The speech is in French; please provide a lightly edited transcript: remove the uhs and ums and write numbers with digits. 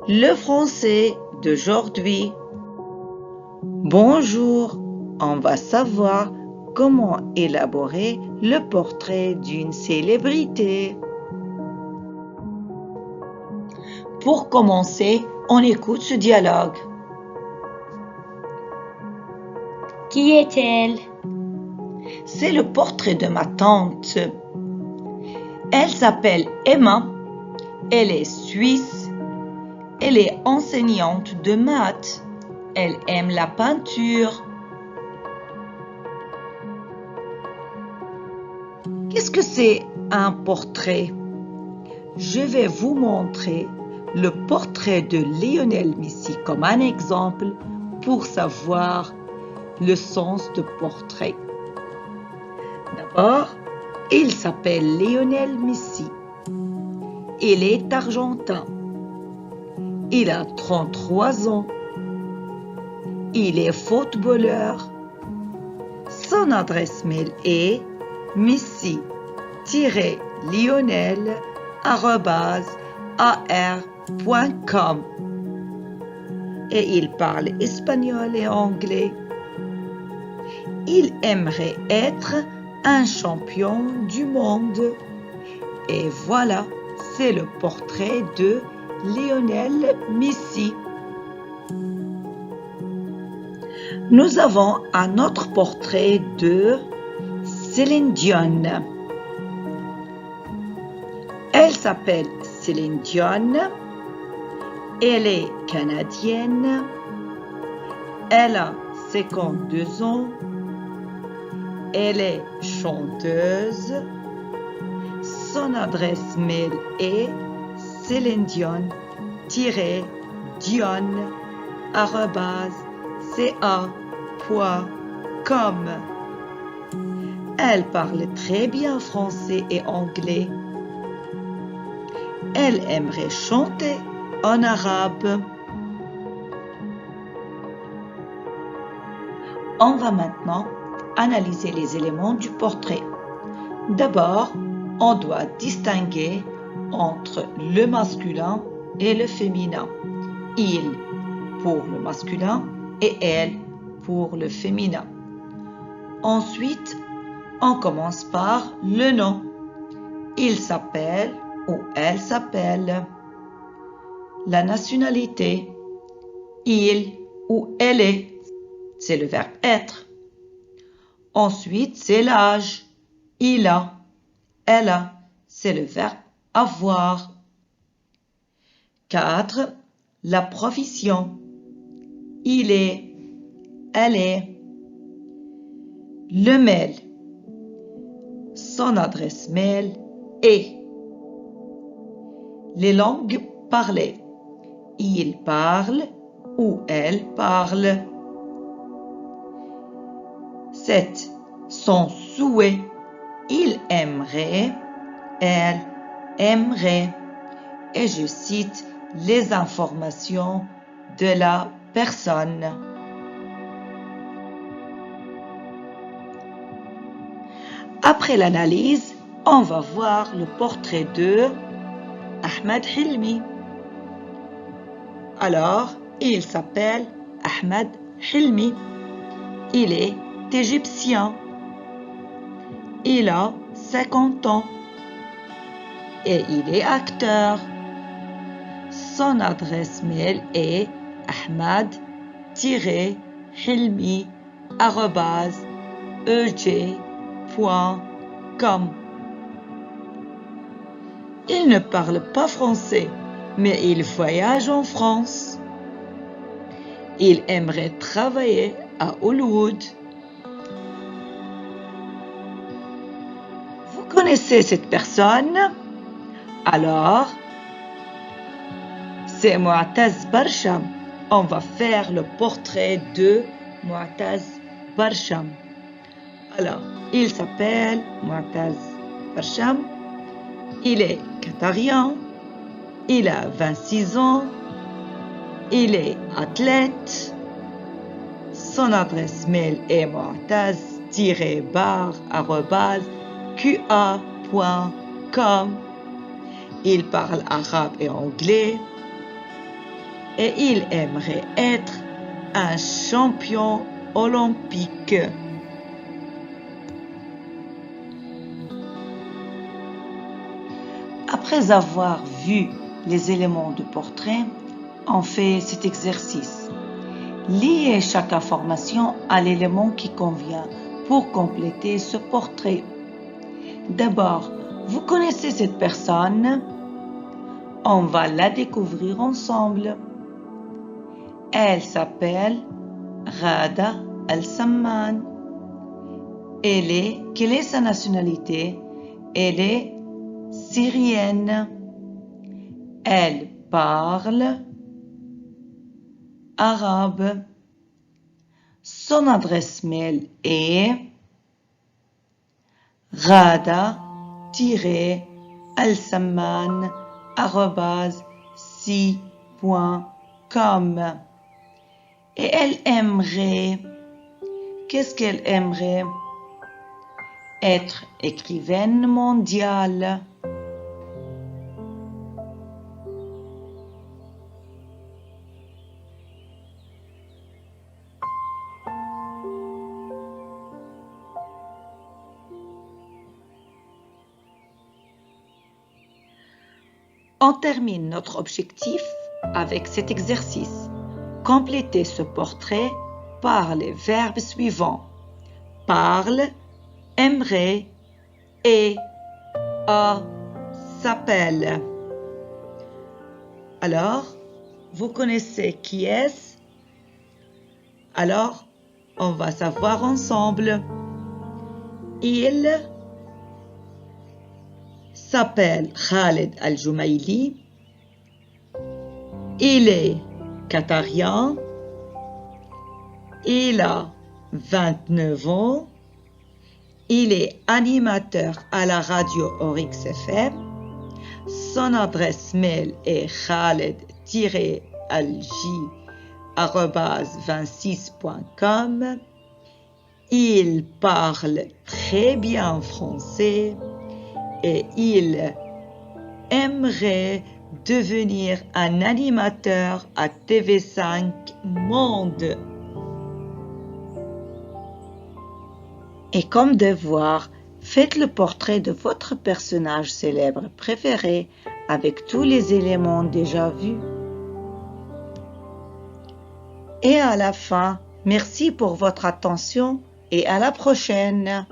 Le français d'aujourd'hui. Bonjour, on va savoir comment élaborer le portrait d'une célébrité. Pour commencer, on écoute ce dialogue. Qui est-elle? C'est le portrait de ma tante. Elle s'appelle Emma. Elle est suisse. Elle est enseignante de maths. Elle aime la peinture. Qu'est-ce que c'est un portrait? Je vais vous montrer le portrait de Lionel Messi comme un exemple pour savoir le sens de portrait. D'abord, il s'appelle Lionel Messi. Il est argentin. Il a 33 ans. Il est footballeur. Son adresse mail est messi-lionel@ar.com et il parle espagnol et anglais. Il aimerait être un champion du monde. Et voilà, c'est le portrait de Lionel Messi. Nous avons un autre portrait de Céline Dion. Elle s'appelle Céline Dion. Elle est canadienne. Elle a 52 ans. Elle est chanteuse. Son adresse mail est celinedion@ca.com. Elle parle très bien français et anglais. Elle aimerait chanter en arabe. On va maintenant analyser les éléments du portrait. D'abord, on doit distinguer entre le masculin et le féminin. Il pour le masculin et elle pour le féminin. Ensuite, on commence par le nom. Il s'appelle ou elle s'appelle. La nationalité. Il ou elle est. C'est le verbe être. Ensuite, c'est l'âge. Il a. Elle a. C'est le verbe avoir. 4. La profession. Il est. Elle est. Le mail. Son adresse mail est. Les langues parlées. Il parle ou elle parle. 7. Son souhait. Il aimerait, elle aimerait. Et je cite les informations de la personne. Après l'analyse, on va voir le portrait de Ahmed Hilmi. Alors, il s'appelle Ahmed Hilmi. Il est égyptien. Il a 50 ans. Et il est acteur. Son adresse mail est ahmad-hilmi@eg.com. Il ne parle pas français, mais il voyage en France. Il aimerait travailler à Hollywood. Vous connaissez cette personne? Alors, c'est Moataz Barsham. On va faire le portrait de Moataz Barsham. Alors, il s'appelle Moataz Barsham. Il est qatarien. Il a 26 ans. Il est athlète. Son adresse mail est moataz-bar@qa.com. Il parle arabe et anglais. et il aimerait être un champion olympique. Après avoir vu les éléments du portrait, on fait cet exercice. Liez chaque information à l'élément qui convient pour compléter ce portrait. D'abord, vous connaissez cette personne? On va la découvrir ensemble. Elle s'appelle Ghada Al-Samman. Quelle est sa nationalité? Elle est syrienne. Elle parle arabe. Son adresse mail est ghada-alsamman@si.com. Et elle aimerait, qu'est-ce qu'elle aimerait? Être écrivaine mondiale. On termine notre objectif avec cet exercice. Complétez ce portrait par les verbes suivants. Parle, aimerait, est, a, s'appelle. Alors, vous connaissez qui est-ce? Alors, on va savoir ensemble. Il s'appelle Khaled Al-Jumaili. Il est qatarien. Il a 29 ans. Il est animateur à la radio Oryx FM. Son adresse mail est khaled-alj@26.com. Il parle très bien français et il aimerait devenir un animateur à TV5 Monde. Et comme devoir, faites le portrait de votre personnage célèbre préféré avec tous les éléments déjà vus. Et à la fin, merci pour votre attention et à la prochaine.